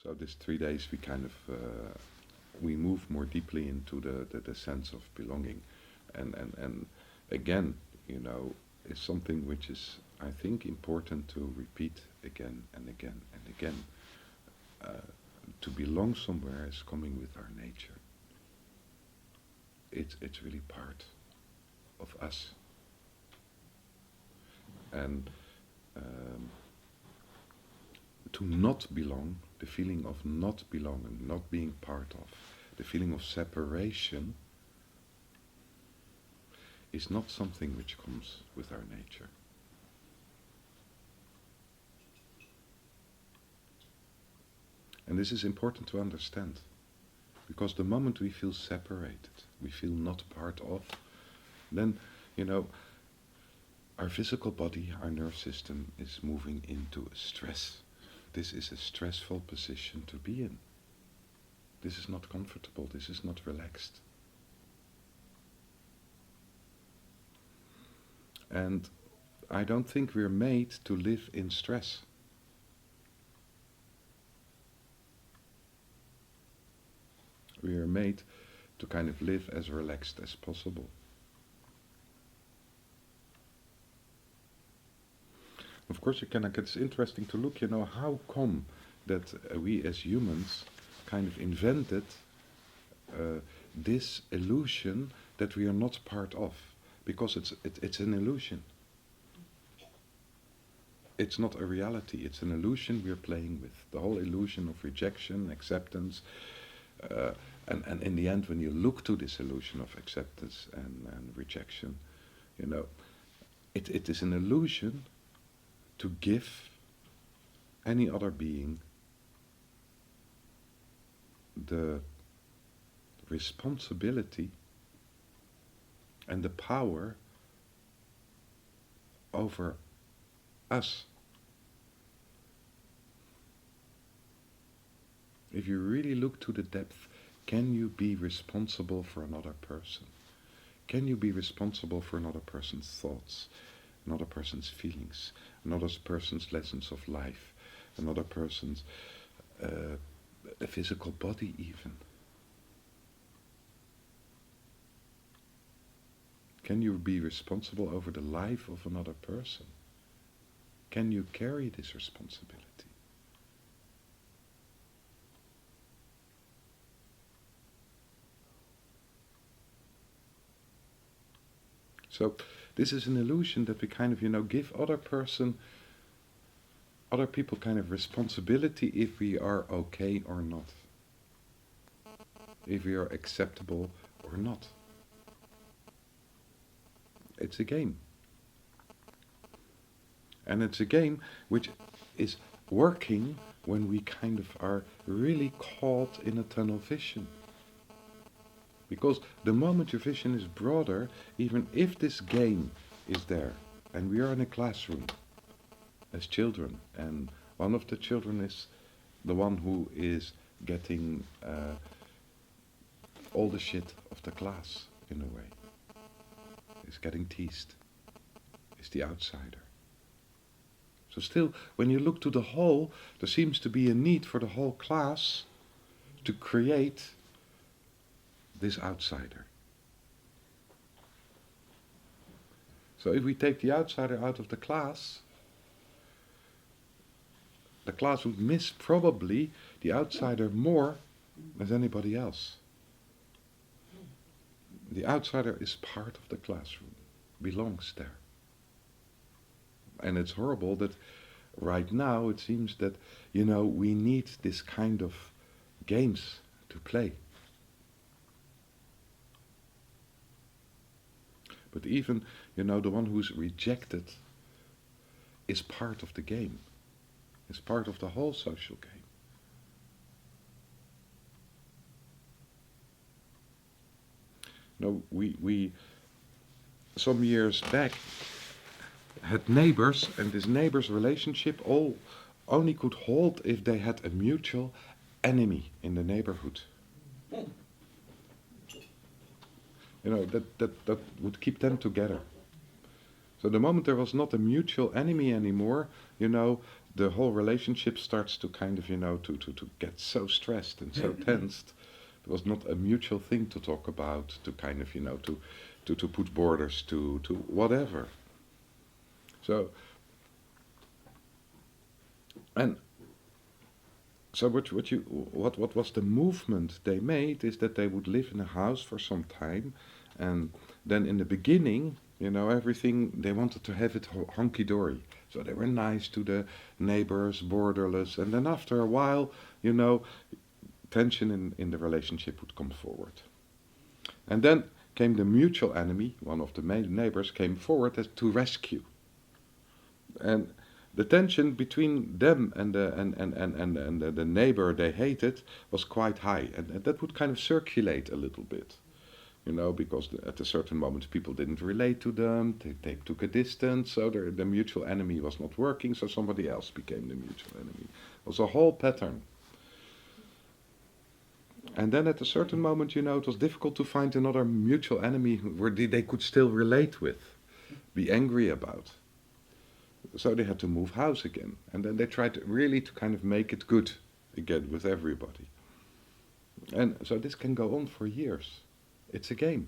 So these 3 days we kind of we move more deeply into the sense of belonging, and again, is something which is, I think, important to repeat again and again and again. To belong somewhere is coming with our nature. It's really part of us. And to not belong, the feeling of not belonging, not being part of, the feeling of separation, is not something which comes with our nature. And this is important to understand, because the moment we feel separated, we feel not part of, then, our physical body, our nerve system is moving into a stress. This is a stressful position to be in. This is not comfortable, this is not relaxed. And I don't think we're made to live in stress. We are made to kind of live as relaxed as possible. Of course, it's interesting to look, how come that we as humans kind of invented this illusion that we are not part of, because it's an illusion. It's not a reality, it's an illusion we're playing with. The whole illusion of rejection, acceptance, and in the end, when you look to this illusion of acceptance and rejection, it is an illusion to give any other being the responsibility and the power over us. If you really look to the depth, can you be responsible for another person? Can you be responsible for another person's thoughts, another person's feelings, another person's lessons of life, another person's a physical body even? Can you be responsible over the life of another person? Can you carry this responsibility? So this is an illusion that we kind of, give other people kind of responsibility if we are okay or not. If we are acceptable or not. It's a game. And it's a game which is working when we kind of are really caught in a tunnel vision. Because the moment your vision is broader, even if this game is there, and we are in a classroom as children, and one of the children is the one who is getting all the shit of the class, in a way, is getting teased, is the outsider. So still, when you look to the whole, there seems to be a need for the whole class to create this outsider. So if we take the outsider out of the class would miss probably the outsider more than anybody else. The outsider is part of the classroom, belongs there. And it's horrible that right now it seems that, we need this kind of games to play. But even, the one who's rejected is part of the game. Is part of the whole social game. We some years back had neighbors, and this neighbors' relationship only could hold if they had a mutual enemy in the neighborhood. That would keep them together. So the moment there was not a mutual enemy anymore, the whole relationship starts to kind of, to get so stressed and so tensed. It was not a mutual thing to talk about, to kind of, to put borders to whatever. So, and so what was the movement they made is that they would live in a house for some time, and then in the beginning, everything, they wanted to have it hunky-dory. So they were nice to the neighbors, borderless, and then after a while, tension in the relationship would come forward. And then came the mutual enemy, one of the main neighbors came forward to rescue. And the tension between them and the neighbor they hated was quite high, and that would kind of circulate a little bit, because at a certain moment people didn't relate to them, they took a distance, so the mutual enemy was not working, so somebody else became the mutual enemy. It was a whole pattern. And then at a certain moment, it was difficult to find another mutual enemy where they could still relate with, be angry about. So they had to move house again. And then they tried really to kind of make it good again with everybody. And so this can go on for years. It's a game.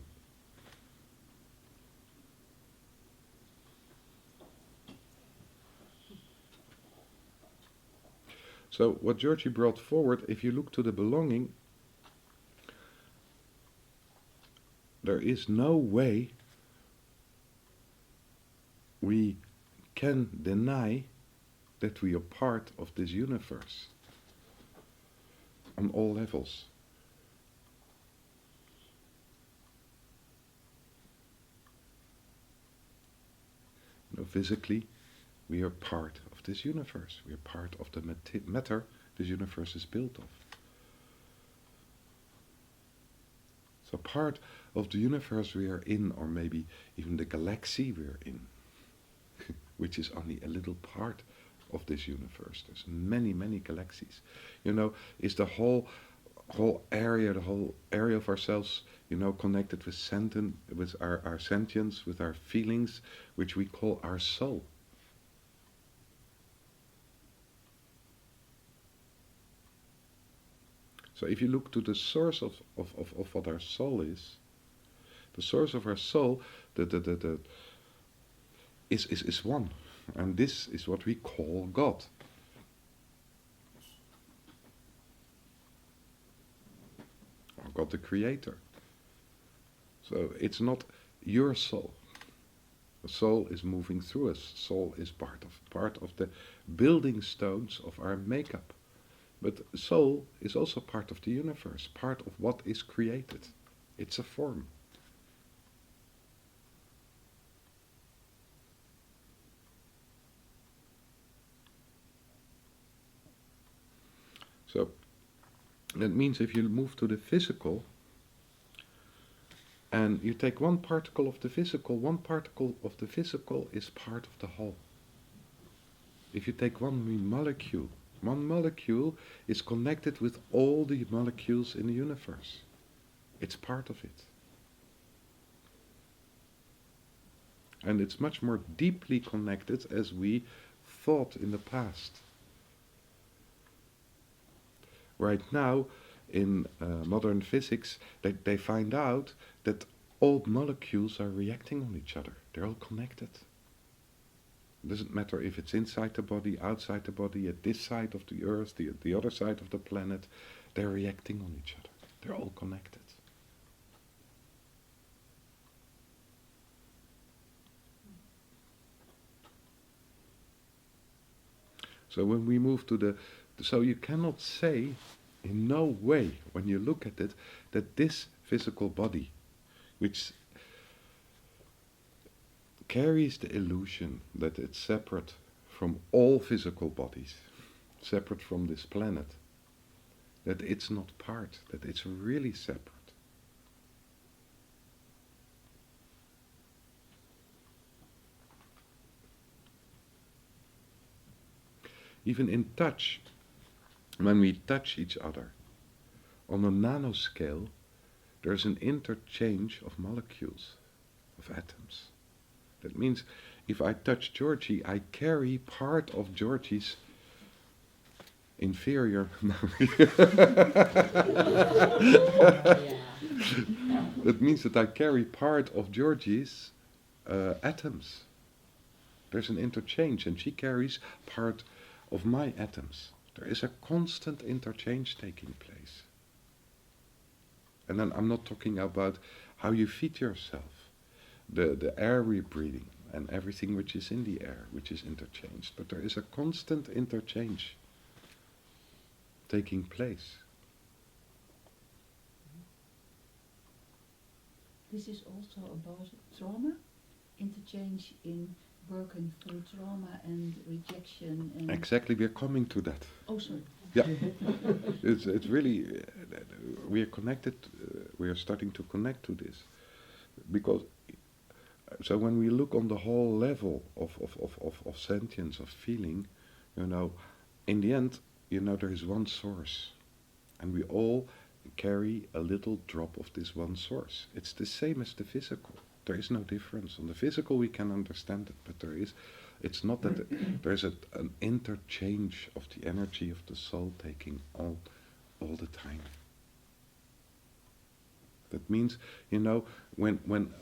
So what Georgi brought forward, if you look to the belonging, there is no way we can deny that we are part of this universe on all levels. Physically, we are part of this universe. We are part of the matter this universe is built of. So part of the universe we are in, or maybe even the galaxy we are in, which is only a little part of this universe. There's many, many galaxies. Is the whole area, the whole area of ourselves, connected with our sentience, with our feelings, which we call our soul. So if you look to the source of what our soul is, the source of our soul, is one. And this is what we call God. Or God the Creator. So it's not your soul. The soul is moving through us. Soul is part of the building stones of our makeup. But soul is also part of the universe, part of what is created. It's a form. So that means if you move to the physical, and you take one particle of the physical is part of the whole. If you take one molecule is connected with all the molecules in the universe. It's part of it. And it's much more deeply connected as we thought in the past. Right now, in modern physics, they find out that all molecules are reacting on each other. They're all connected. It doesn't matter if it's inside the body, outside the body, at this side of the earth, the other side of the planet. They're reacting on each other. They're all connected. So when we move to so you cannot say in no way, when you look at it, that this physical body, which carries the illusion that it's separate from all physical bodies, separate from this planet, that it's not part, that it's really separate. Even in touch, when we touch each other, on a nanoscale, there's an interchange of molecules, of atoms. That means if I touch Georgi, I carry part of Georgi's inferior. No. That means that I carry part of Georgie's atoms. There's an interchange, and she carries part of my atoms. There is a constant interchange taking place. And then I'm not talking about how you feed yourself, the air we're breathing, and everything which is in the air, which is interchanged. But there is a constant interchange taking place. This is also about trauma, interchange in working through trauma and rejection. And Exactly, we're coming to that. oh, sorry. Yeah, it's really, we are connected, we are starting to connect to this. Because, so when we look on the whole level of sentience, of feeling, in the end, there is one source. And we all carry a little drop of this one source. It's the same as the physical. There is no difference. On the physical we can understand it, but it's not that there is an interchange of the energy of the soul taking all the time. That means, when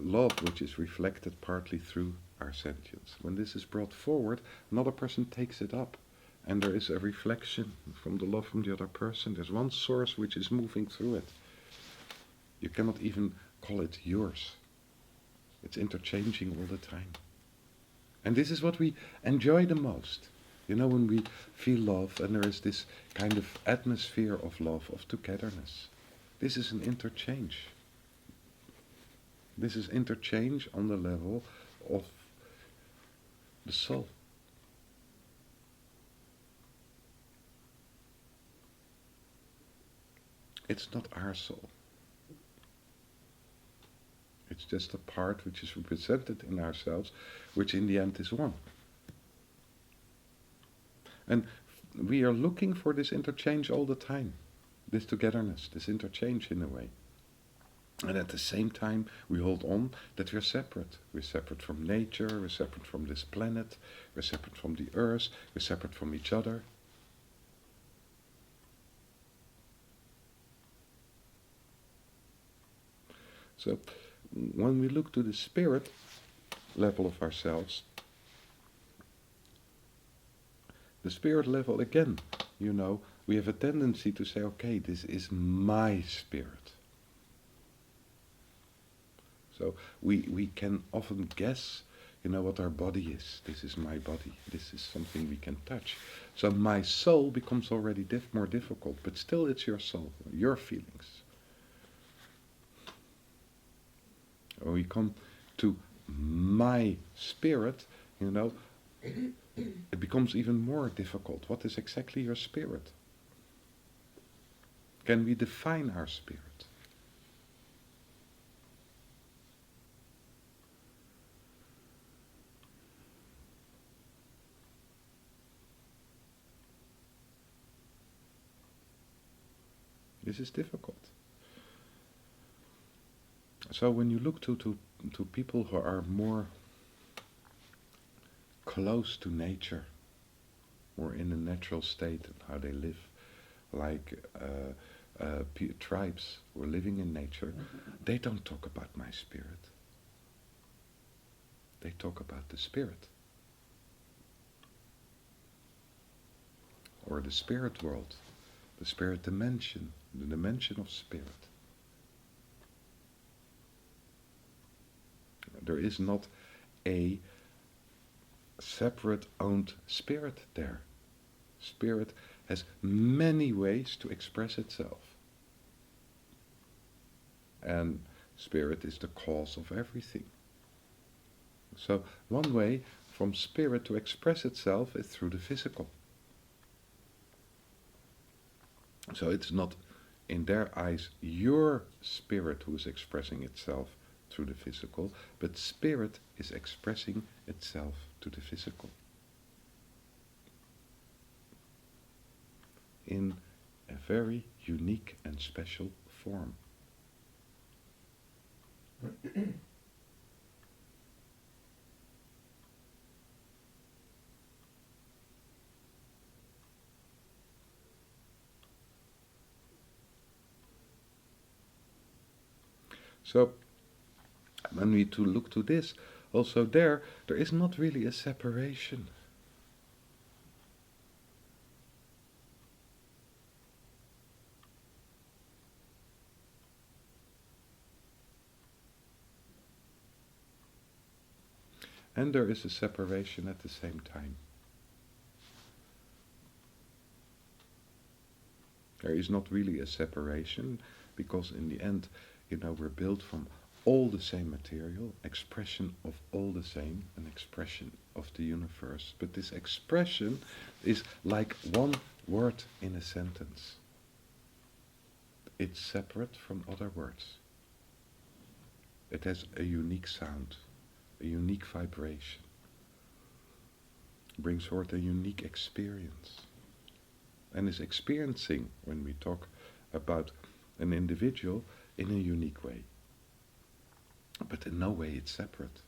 love, which is reflected partly through our sentience, when this is brought forward, another person takes it up. And there is a reflection from the love from the other person. There's one source which is moving through it. You cannot even call it yours. It's interchanging all the time. And this is what we enjoy the most. When we feel love and there is this kind of atmosphere of love, of togetherness. This is an interchange. This is interchange on the level of the soul. It's not our soul. It's just a part which is represented in ourselves, which in the end is one. And we are looking for this interchange all the time, this togetherness, this interchange in a way. And at the same time, we hold on that we're separate. We're separate from nature, we're separate from this planet, we're separate from the earth, we're separate from each other. So, when we look to the spirit level of ourselves, the spirit level again, we have a tendency to say, okay, this is my spirit. So we can often guess, what our body is. This is my body. This is something we can touch. So my soul becomes already more difficult, but still it's your soul, your feelings. When we come to my spirit, it becomes even more difficult. What is exactly your spirit? Can we define our spirit? This is difficult. So when you look to people who are more close to nature, more in a natural state and how they live, like tribes who are living in nature, they don't talk about my spirit. They talk about the spirit. Or the spirit world, the spirit dimension, the dimension of spirit. There is not a separate owned spirit there. Spirit has many ways to express itself. And spirit is the cause of everything. So one way from spirit to express itself is through the physical. So it's not in their eyes your spirit who is expressing itself through the physical, but spirit is expressing itself to the physical in a very unique and special form. So when we to look to this, also there is not really a separation. And there is a separation at the same time. There is not really a separation, because in the end, we're built from all the same material, expression of all the same, an expression of the universe. But this expression is like one word in a sentence. It's separate from other words. It has a unique sound, a unique vibration, brings forth a unique experience, and is experiencing, when we talk about an individual, in a unique way. But in no way it's separate.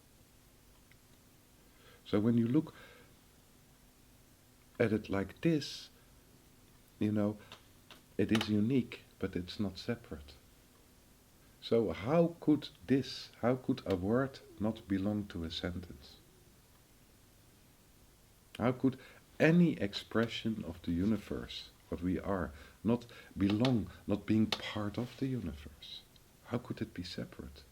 So when you look at it like this, it is unique, but it's not separate. So how could a word not belong to a sentence? How could any expression of the universe, what we are, not belong, not being part of the universe? How could it be separate?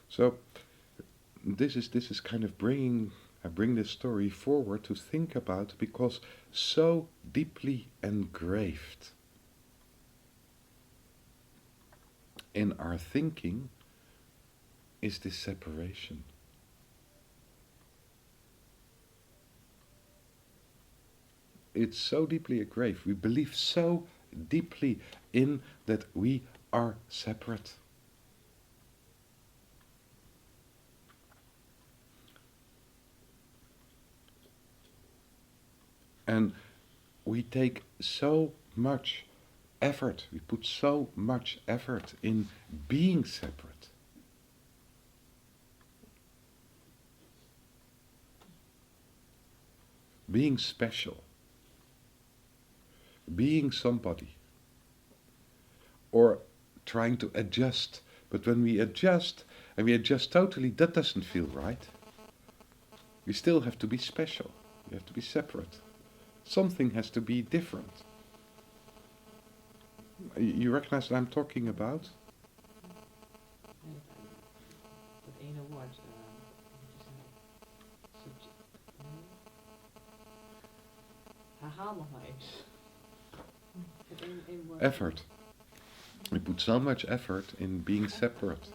So this is kind of I bring this story forward to think about, because so deeply engraved in our thinking is this separation. It's so deeply engraved. We believe so deeply in that we are separate. And we take so much effort, we put so much effort in being separate. Being special. Being somebody. Or trying to adjust. But when we adjust, and we adjust totally, that doesn't feel right. We still have to be special. We have to be separate. Something has to be different. You recognize what I'm talking about? Dat ene woord. Herhaal nog maar eens. Het ene woord. Effort. We put so much effort in being separate.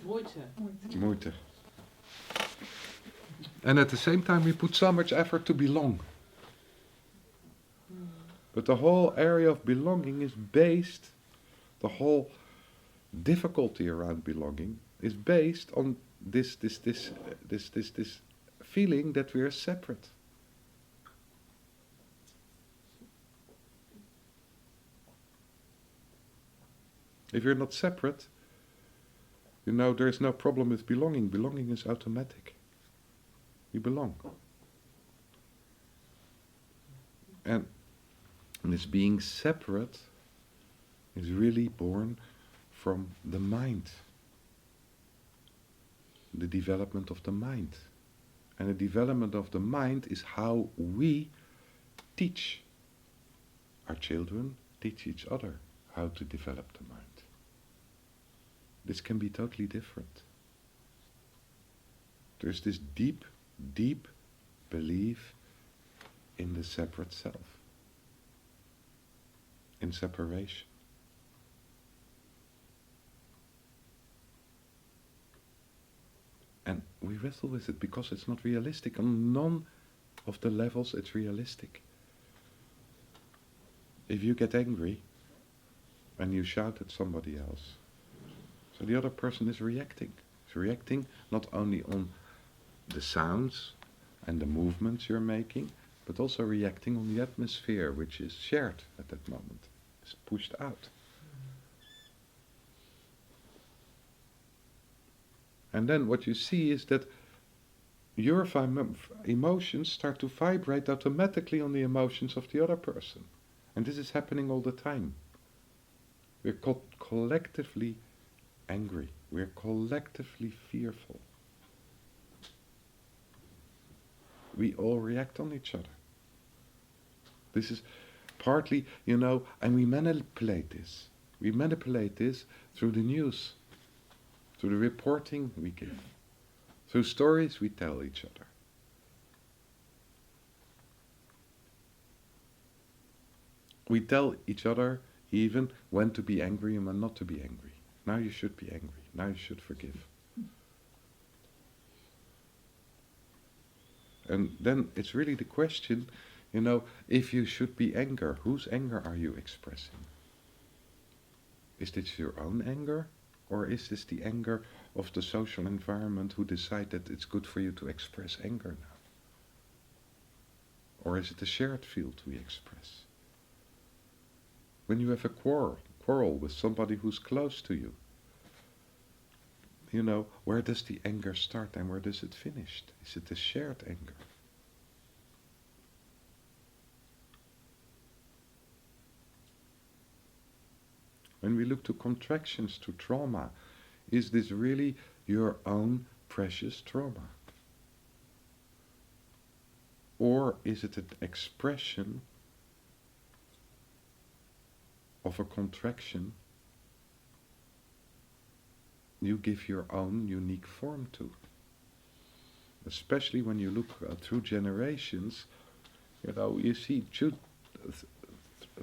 Moeite. And at the same time we put so much effort to belong. But the whole area of belonging is based, the whole difficulty around belonging is based on this feeling that we are separate. If you're not separate, there is no problem with belonging. Belonging is automatic. You belong. And this being separate is really born from the mind. The development of the mind. And the development of the mind is how we teach our children, teach each other how to develop the mind. This can be totally different. There's this deep, deep belief in the separate self. In separation. And we wrestle with it because it's not realistic. On none of the levels it's realistic. If you get angry and you shout at somebody else, so the other person is reacting. It's reacting not only on the sounds and the movements you're making, but also reacting on the atmosphere which is shared at that moment. It's pushed out. And then what you see is that your emotions start to vibrate automatically on the emotions of the other person. And this is happening all the time. We're collectively angry. We're collectively fearful. We all react on each other. This is partly, and we manipulate this. We manipulate this through the news, through the reporting we give, through stories we tell each other. We tell each other even when to be angry and when not to be angry. Now you should be angry. Now you should forgive. And then it's really the question, if you should be anger, whose anger are you expressing? Is this your own anger? Or is this the anger of the social environment who decide that it's good for you to express anger now? Or is it a shared field we express? When you have a quarrel with somebody who's close to you, where does the anger start and where does it finish? Is it a shared anger? When we look to contractions, to trauma, is this really your own precious trauma? Or is it an expression of a contraction you give your own unique form to? Especially when you look through generations, you see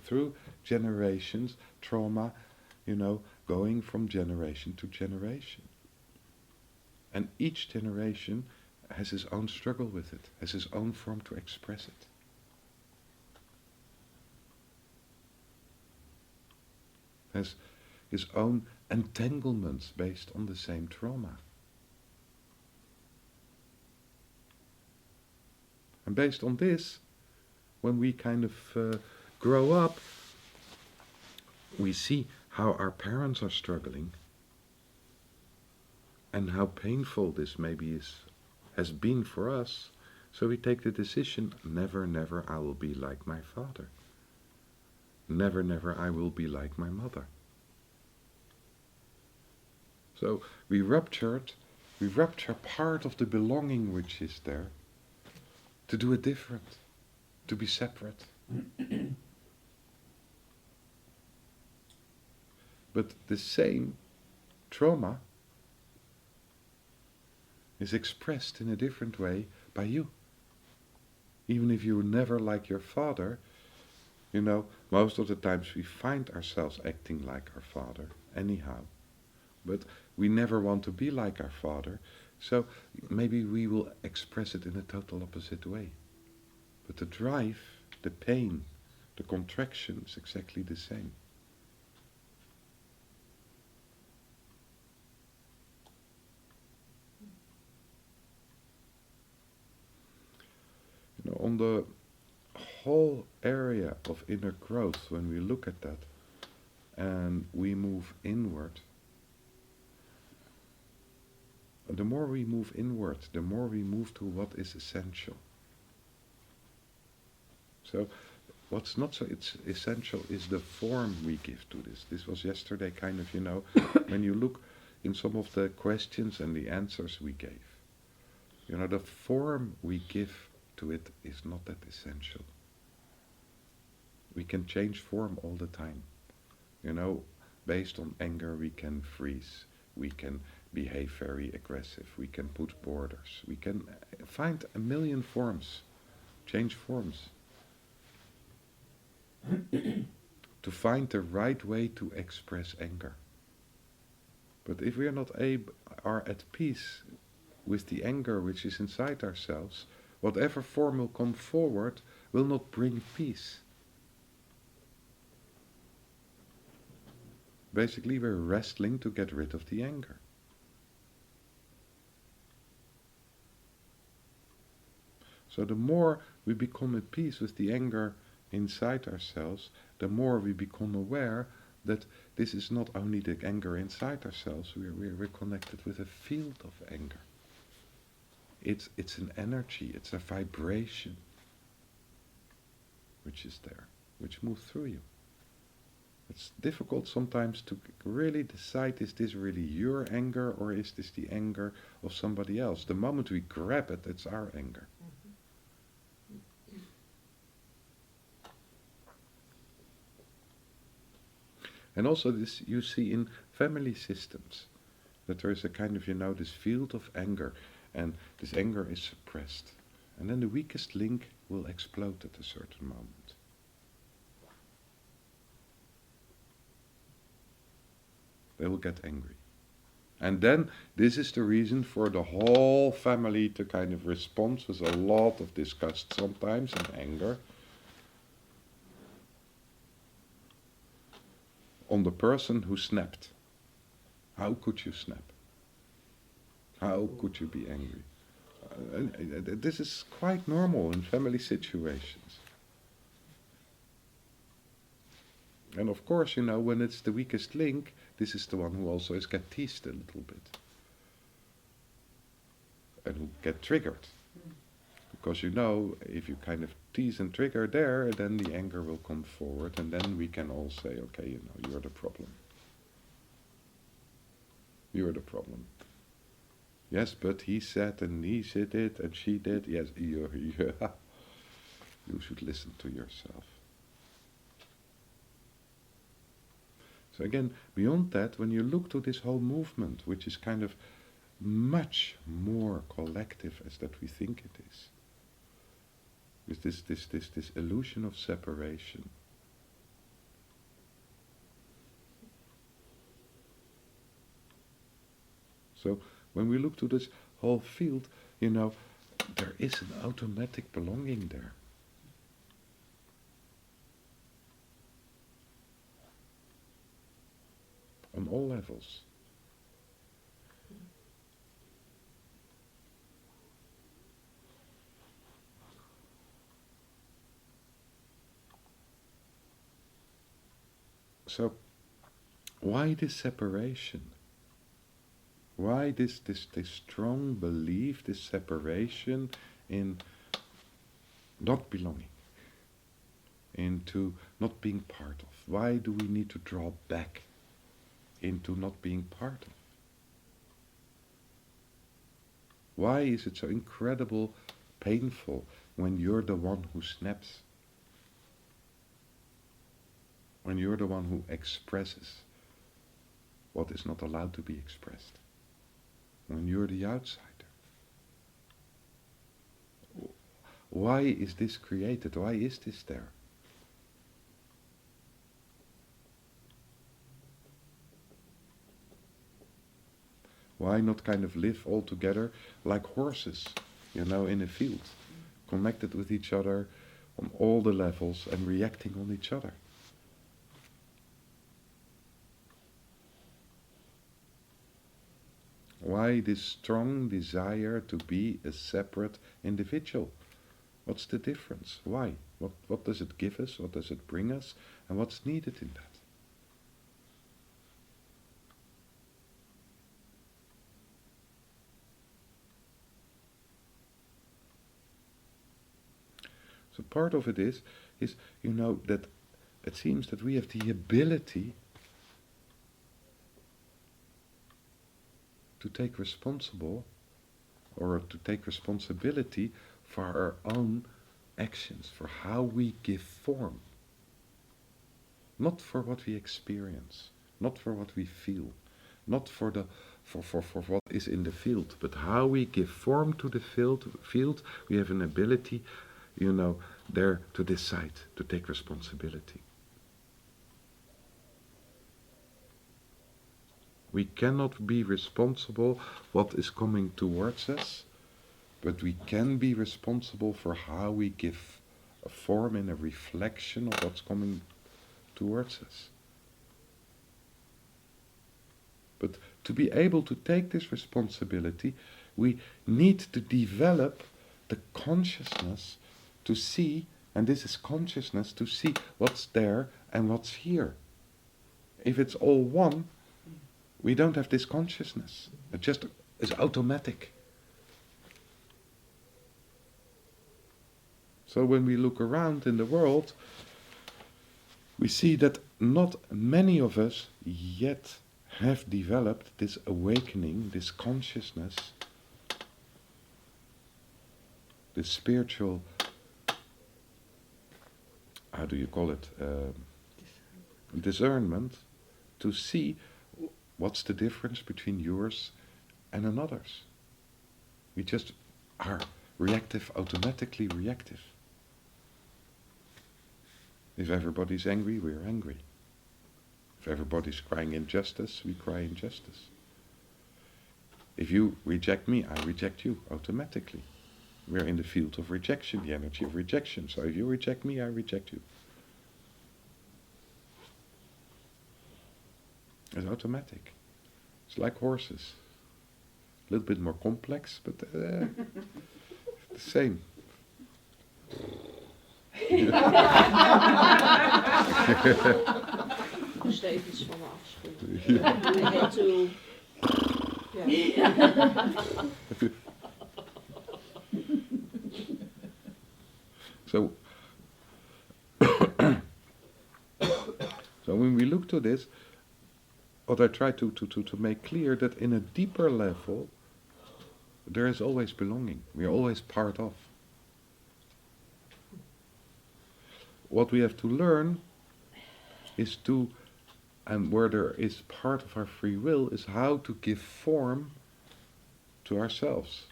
through generations trauma, going from generation to generation. And each generation has his own struggle with it, has his own form to express it. Has his own entanglements based on the same trauma. And based on this, when we kind of grow up, we see how our parents are struggling and how painful this maybe has been for us. So we take the decision, never, never I will be like my father. Never, never I will be like my mother. So we rupture part of the belonging which is there to do it different, to be separate. But the same trauma is expressed in a different way by you. Even if you never like your father, most of the times we find ourselves acting like our father anyhow. But we never want to be like our father, so maybe we will express it in a total opposite way. But the drive, the pain, the contraction is exactly the same. On the whole area of inner growth, when we look at that and we move inward, the more we move inward, the more we move to what is essential. So what's not so essential is the form we give to this. This was yesterday kind of, when you look in some of the questions and the answers we gave, the form we give to it is not that essential. We can change form all the time. Based on anger we can freeze, we can behave very aggressive, we can put borders, we can find a million forms, change forms. To find the right way to express anger. But if we are at peace with the anger which is inside ourselves, whatever form will come forward will not bring peace. Basically, we're wrestling to get rid of the anger. So the more we become at peace with the anger inside ourselves, the more we become aware that this is not only the anger inside ourselves, we're connected with a field of anger. it's an energy, it's a vibration which is there, which moves through you. It's difficult sometimes to really decide, is this really your anger or is this the anger of somebody else? The moment we grab it, it's our anger. And also this you see in family systems, that there is a kind of, this field of anger, and this anger is suppressed. And then the weakest link will explode at a certain moment. They will get angry. And then this is the reason for the whole family to kind of respond with a lot of disgust sometimes and anger on the person who snapped. How could you snap? How could you be angry? This is quite normal in family situations. And of course, when it's the weakest link, this is the one who also is get teased a little bit. And who get triggered. Because if you kind of tease and trigger there, then the anger will come forward, and then we can all say, okay, you're the problem. You're the problem. Yes, but he said, and he said it, and she did. Yes, you should listen to yourself. So again, beyond that, when you look to this whole movement, which is kind of much more collective as that we think it is, with this illusion of separation. So when we look to this whole field, there is an automatic belonging there. On all levels. So, why this separation? Why this strong belief, this separation in not belonging, into not being part of? Why do we need to draw back into not being part of? Why is it so incredible painful when you're the one who snaps? When you're the one who expresses what is not allowed to be expressed? When you're the outsider? Why is this created? Why is this there? Why not kind of live all together like horses, in a field, connected with each other on all the levels and reacting on each other? Why this strong desire to be a separate individual? What's the difference? Why? What does it give us? What does it bring us? And what's needed in that? So part of it is that it seems that we have the ability to take responsibility for our own actions, for how we give form. Not for what we experience, not for what we feel, not for what is in the field, but how we give form to the field. We have an ability, there to decide, to take responsibility. We cannot be responsible what is coming towards us, but we can be responsible for how we give a form and a reflection of what's coming towards us. But to be able to take this responsibility, we need to develop the consciousness to see, and this is consciousness to see what's there and what's here. If it's all one, we don't have this consciousness. It just is automatic. So when we look around in the world, we see that not many of us yet have developed this awakening, this consciousness, this spiritual, how do you call it, discernment, to see what's the difference between yours and another's. We just are reactive, automatically reactive. If everybody's angry, we're angry. If everybody's crying injustice, we cry injustice. If you reject me, I reject you automatically. We're in the field of rejection, the energy of rejection. So if you reject me, I reject you. It's automatic. It's like horses. A little bit more complex, but the same. Moest even iets van me afschudden. I had to. Yeah. So, so when we look to this, what I try to make clear that in a deeper level, there is always belonging. We are always part of. What we have to learn is to, and where there is part of our free will, is how to give form to ourselves.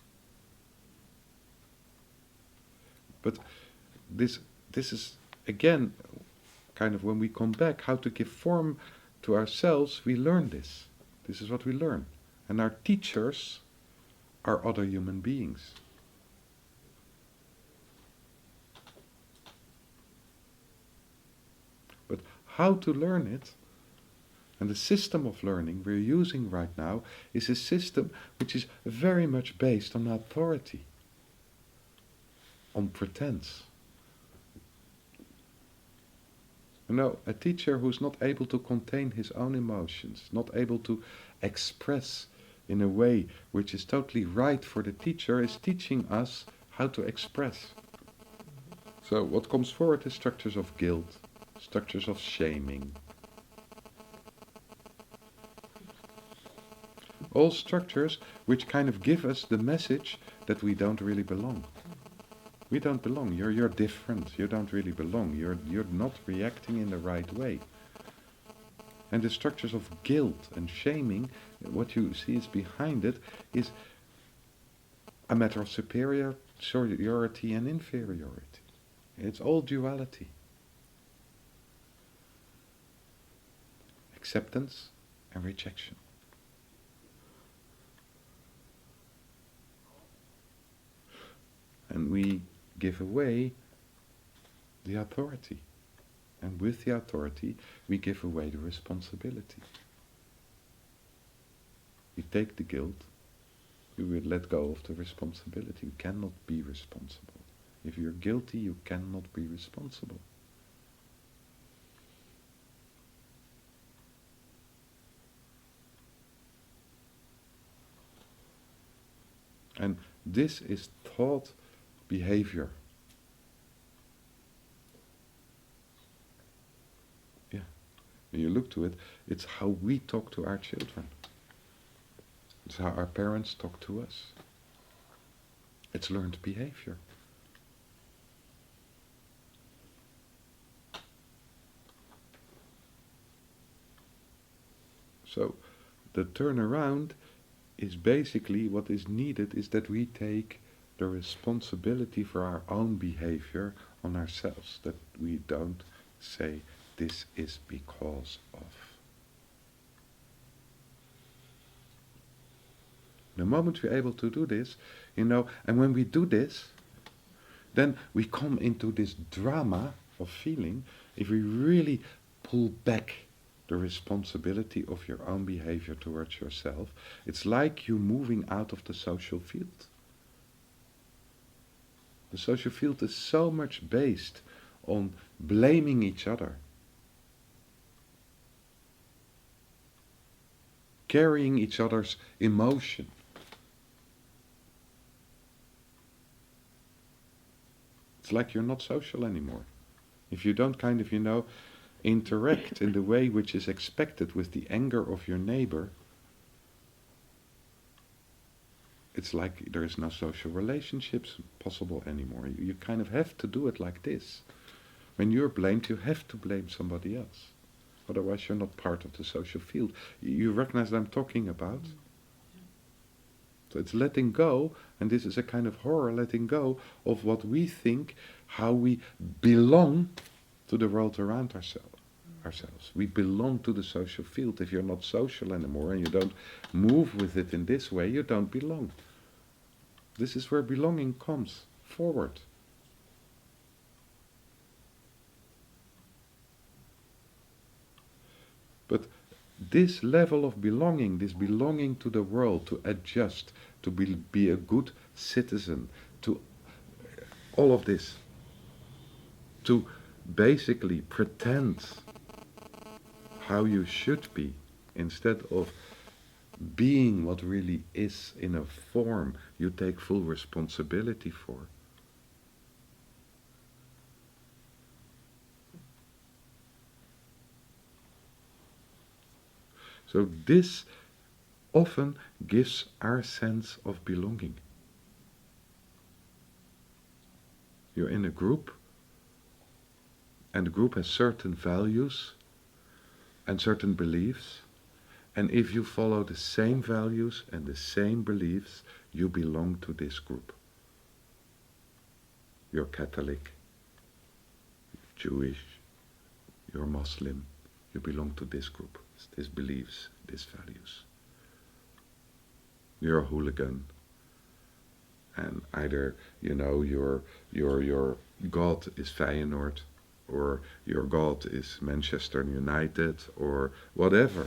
But this is, again, kind of when we come back, how to give form to ourselves, we learn this. This is what we learn. And our teachers are other human beings. But how to learn it, and the system of learning we're using right now, is a system which is very much based on authority, on pretense. You know, a teacher who's not able to contain his own emotions, not able to express in a way which is totally right for the teacher, is teaching us how to express. So what comes forward is structures of guilt, structures of shaming. All structures which kind of give us the message that we don't really belong. We don't belong. You're different. You don't really belong. You're not reacting in the right way. And the structures of guilt and shaming, what you see is behind it, is a matter of superiority and inferiority. It's all duality. Acceptance and rejection. And we give away the authority. And with the authority, we give away the responsibility. We take the guilt, we will let go of the responsibility. You cannot be responsible. If you're guilty, you cannot be responsible. And this is thought behavior. Yeah. When you look to it, it's how we talk to our children. It's how our parents talk to us. It's learned behavior. So the turnaround is basically, what is needed is that we take the responsibility for our own behavior on ourselves, that we don't say this is because of. The moment we're able to do this, and when we do this, then we come into this drama of feeling. If we really pull back the responsibility of your own behavior towards yourself, it's like you moving out of the social field. The social field is so much based on blaming each other, carrying each other's emotion. It's like you're not social anymore. If you don't kind of, interact in the way which is expected with the anger of your neighbor, it's like there is no social relationships possible anymore. You kind of have to do it like this. When you're blamed, you have to blame somebody else. Otherwise you're not part of the social field. You recognize what I'm talking about? So it's letting go, and this is a kind of horror, letting go of what we think, how we belong to the world around ourselves. We belong to the social field. If you're not social anymore and you don't move with it in this way, you don't belong. This is where belonging comes forward. But this level of belonging, this belonging to the world, to adjust, to be a good citizen, to all of this, to basically pretend how you should be instead of being what really is in a form you take full responsibility for. So this often gives our sense of belonging. You're in a group, and the group has certain values and certain beliefs, and if you follow the same values and the same beliefs, you belong to this group. You're Catholic, you're Jewish, you're Muslim, you belong to this group, these beliefs, these values. You're a hooligan, and either your God is Feyenoord, or your God is Manchester United, or whatever.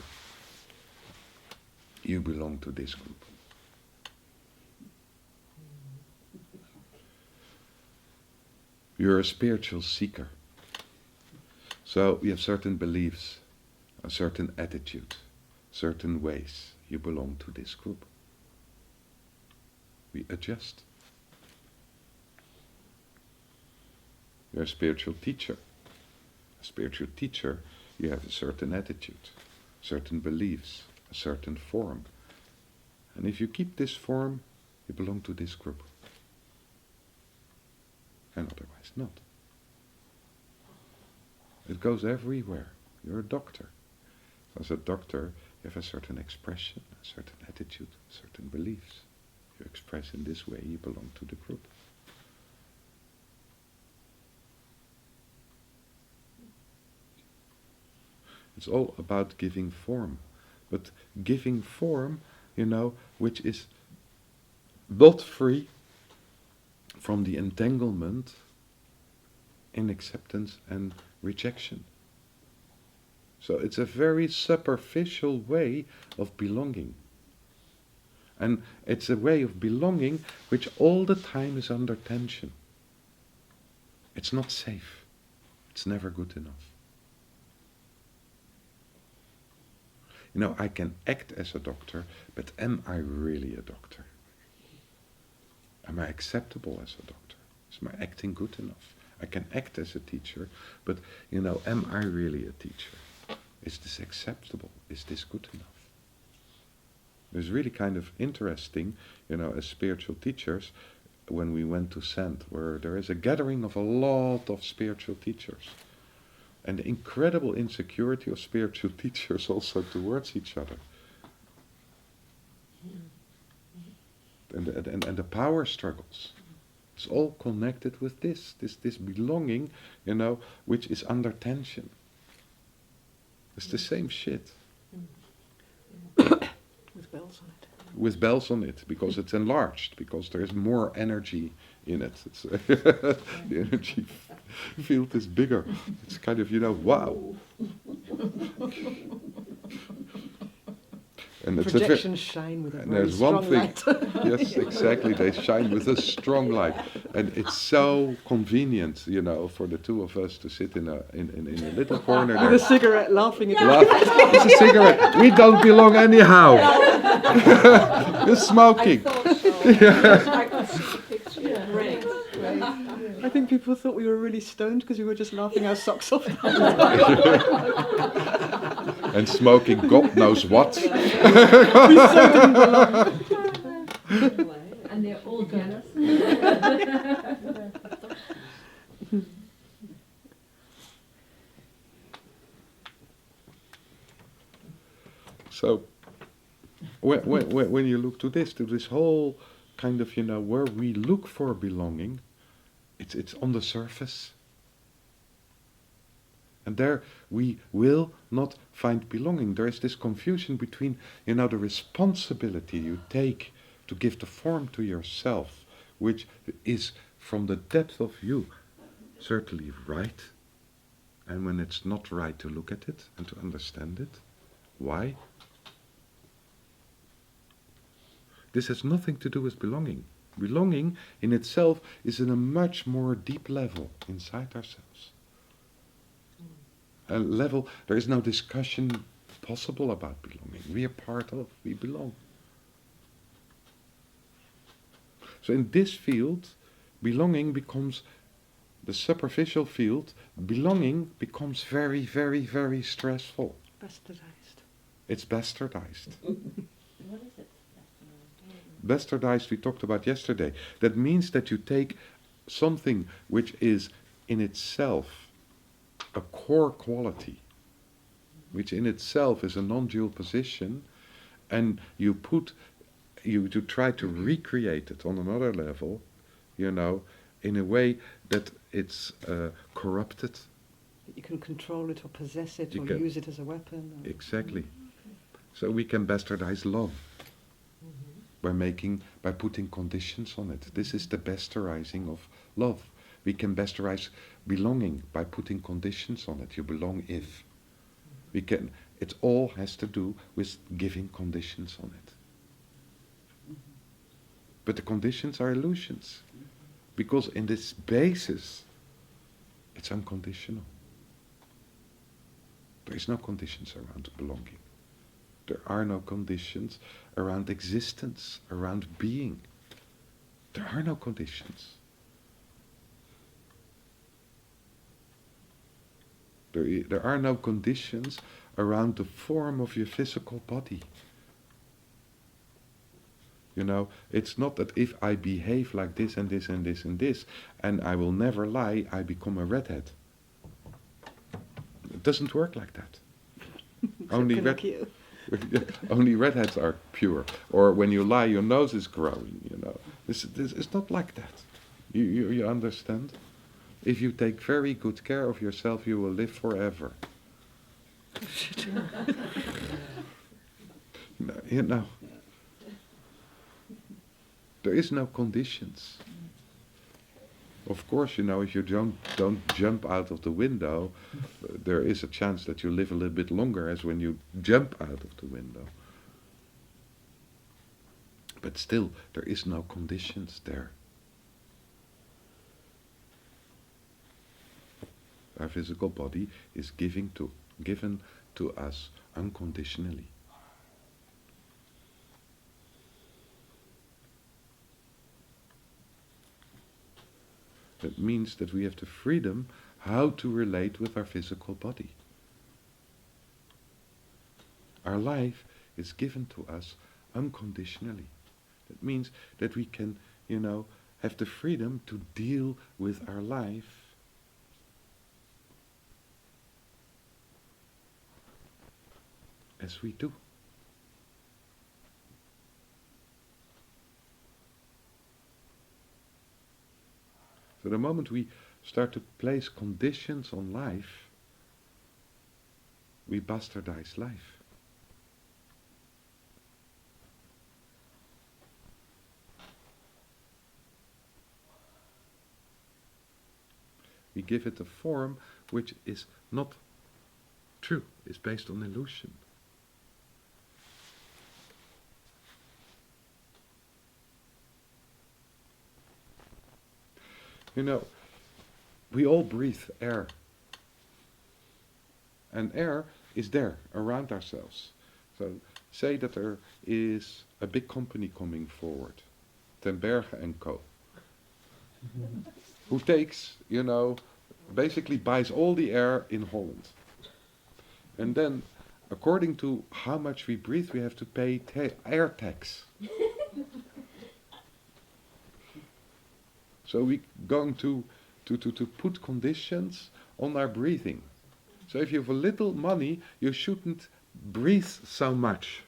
You belong to this group. You're a spiritual seeker. So you have certain beliefs, a certain attitude, certain ways. You belong to this group. We adjust. You're a spiritual teacher. A spiritual teacher, you have a certain attitude, certain beliefs, a certain form. And if you keep this form, you belong to this group. And otherwise not. It goes everywhere. You're a doctor. So as a doctor, you have a certain expression, a certain attitude, certain beliefs. You express in this way, you belong to the group. It's all about giving form. But giving form, which is not free from the entanglement in acceptance and rejection. So it's a very superficial way of belonging. And it's a way of belonging which all the time is under tension. It's not safe. It's never good enough. I can act as a doctor, but am I really a doctor? Am I acceptable as a doctor? Is my acting good enough? I can act as a teacher, but, am I really a teacher? Is this acceptable? Is this good enough? It's really kind of interesting, as spiritual teachers, when we went to Sand, where there is a gathering of a lot of spiritual teachers. And the incredible insecurity of spiritual teachers also towards each other. And the power struggles. It's all connected with this belonging, which is under tension. It's the same shit. With bells on it. With bells on it, because it's enlarged, because there is more energy in it. It's the energy field is bigger. It's kind of, wow. And it's projections shine with a very there's strong one thing, light. yes, exactly, they shine with a strong light. And it's so convenient, for the two of us to sit in a little corner there. With a cigarette, laughing at It's a cigarette. We don't belong anyhow. You're smoking. I think people thought we were really stoned because we were just laughing our socks off. And smoking God knows what. We so didn't belong. And they're all jealous. So, when you look to this whole kind of, where we look for belonging, it's on the surface. And there we will not find belonging. There is this confusion between, the responsibility you take to give the form to yourself, which is from the depth of you certainly right, and when it's not right to look at it and to understand it. Why? This has nothing to do with belonging. Belonging in itself is in a much more deep level inside ourselves. A level, there is no discussion possible about belonging. We are part of, we belong. So in this field, belonging becomes the superficial field. Belonging becomes very, very, very stressful. Bastardized. It's bastardized. What is it? Bastardized we talked about yesterday. That means that you take something which is in itself a core quality, which in itself is a non-dual position, and you try to recreate it on another level, in a way that it's corrupted. You can control it or possess it You or can- use it as a weapon. Exactly. So we can bastardize love by putting conditions on it. This is the bastardizing of love. We can bastardize belonging by putting conditions on it. You belong if. It all has to do with giving conditions on it. But the conditions are illusions. Because in this basis, it's unconditional. There is no conditions around belonging. There are no conditions around existence, around being. There are no conditions. There are no conditions around the form of your physical body. It's not that if I behave like this and this and this and this, and I will never lie, I become a redhead. It doesn't work like that. Only redheads are pure. Or when you lie, your nose is growing. This is not like that. You understand? If you take very good care of yourself, you will live forever. There is no conditions. Of course, if you don't jump out of the window, there is a chance that you live a little bit longer as when you jump out of the window. But still, there is no conditions there. Our physical body is given to us unconditionally. That means that we have the freedom how to relate with our physical body. Our life is given to us unconditionally. That means that we can, have the freedom to deal with our life as we do. So the moment we start to place conditions on life, we bastardize life. We give it a form which is not true, is based on illusion. We all breathe air. And air is there, around ourselves. So, say that there is a big company coming forward. Berge and Co. who takes, basically buys all the air in Holland. And then, according to how much we breathe, we have to pay air tax. So we're going to put conditions on our breathing. So if you have a little money, you shouldn't breathe so much.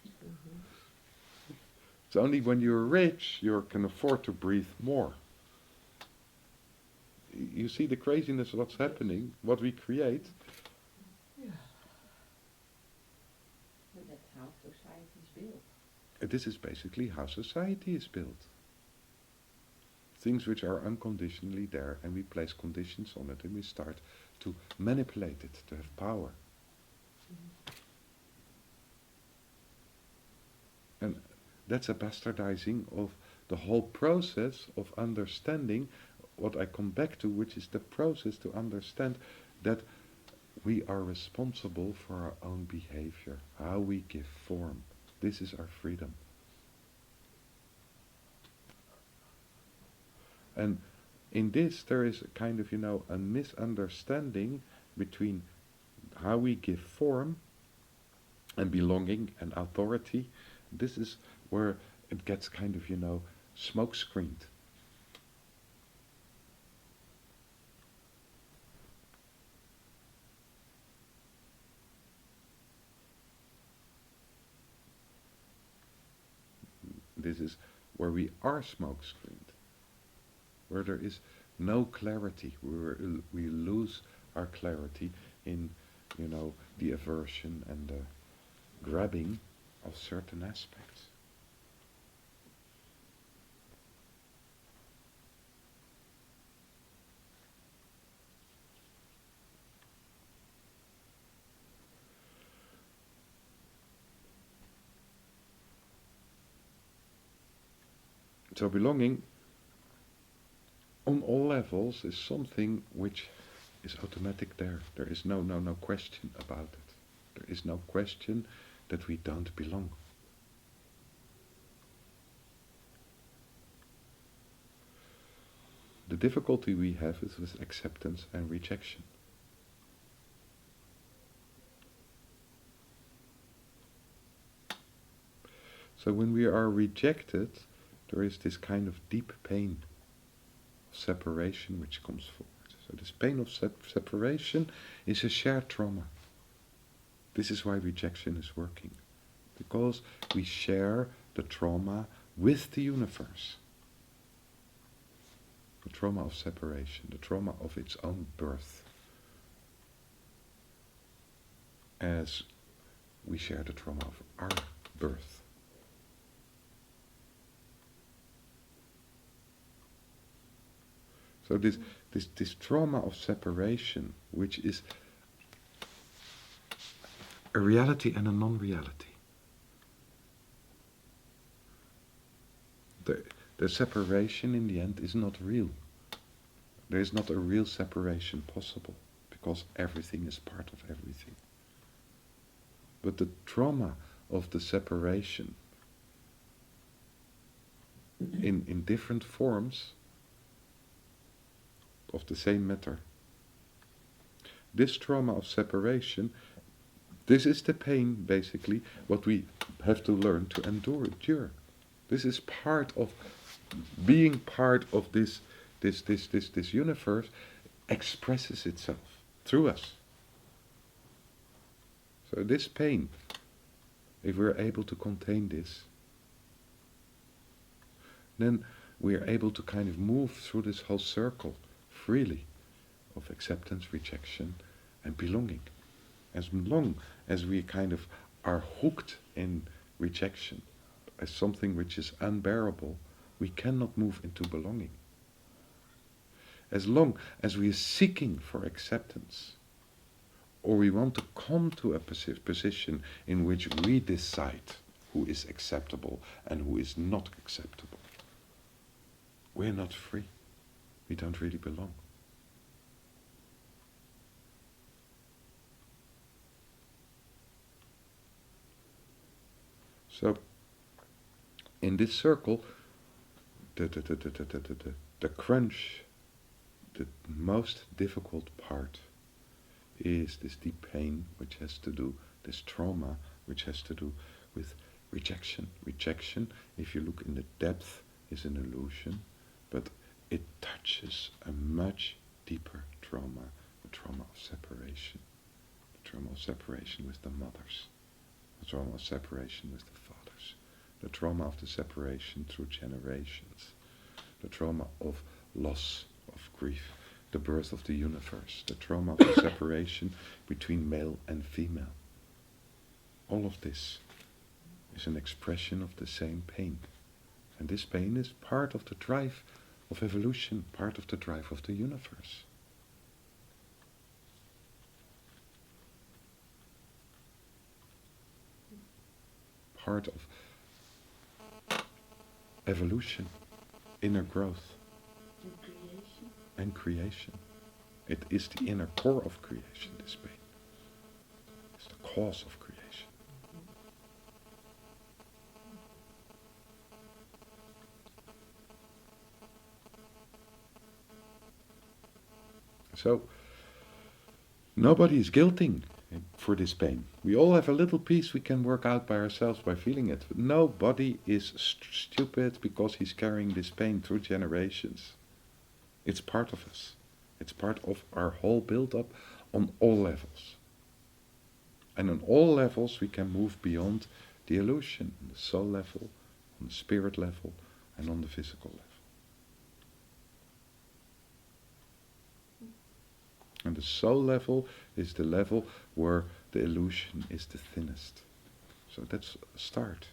It's only when you're rich you can afford to breathe more. You see the craziness of what's happening, what we create. But that's how society is built. This is basically how society is built. Things which are unconditionally there, and we place conditions on it, and we start to manipulate it, to have power. And that's a bastardizing of the whole process of understanding what I come back to, which is the process to understand that we are responsible for our own behavior, how we give form. This is our freedom. And in this there is a kind of, a misunderstanding between how we give form and belonging and authority. This is where it gets kind of, smoke screened. This is where we are smoke screened, where there is no clarity, where we lose our clarity in, the aversion and the grabbing of certain aspects. So belonging on all levels is something which is automatic there. There is no question about it. There is no question that we don't belong. The difficulty we have is with acceptance and rejection. So when we are rejected, there is this kind of deep pain of separation which comes forward. So this pain of separation is a shared trauma. This is why rejection is working. Because we share the trauma with the universe. The trauma of separation, the trauma of its own birth. As we share the trauma of our birth. So this trauma of separation, which is a reality and a non-reality. The separation in the end is not real. There is not a real separation possible, because everything is part of everything. But the trauma of the separation in different forms of the same matter. This trauma of separation, this is the pain, basically, what we have to learn to endure. This is part of being part of this universe, expresses itself through us. So this pain, if we're able to contain this, then we are able to kind of move through this whole circle freely of acceptance, rejection, and belonging. As long as we kind of are hooked in rejection as something which is unbearable, we cannot move into belonging. As long as we are seeking for acceptance, or we want to come to a position in which we decide who is acceptable and who is not acceptable, we're not free. We don't really belong. So, in this circle, the crunch the most difficult part is this deep pain, which has to do, this trauma, which has to do with rejection. Rejection, if you look in the depth, is an illusion, but it touches a much deeper trauma, the trauma of separation. The trauma of separation with the mothers, the trauma of separation with the fathers, the trauma of the separation through generations, the trauma of loss, of grief, the birth of the universe, the trauma of the separation between male and female. All of this is an expression of the same pain. And this pain is part of the drive of evolution, part of the drive of the universe. Part of evolution, inner growth, and creation. It is the inner core of creation, this pain. It's the cause of creation. So, nobody is guilting for this pain. We all have a little piece we can work out by ourselves by feeling it. But nobody is stupid because he's carrying this pain through generations. It's part of us. It's part of our whole build-up on all levels. And on all levels we can move beyond the illusion, on the soul level, on the spirit level, and on the physical level. And the soul level is the level where the illusion is the thinnest. So that's a start.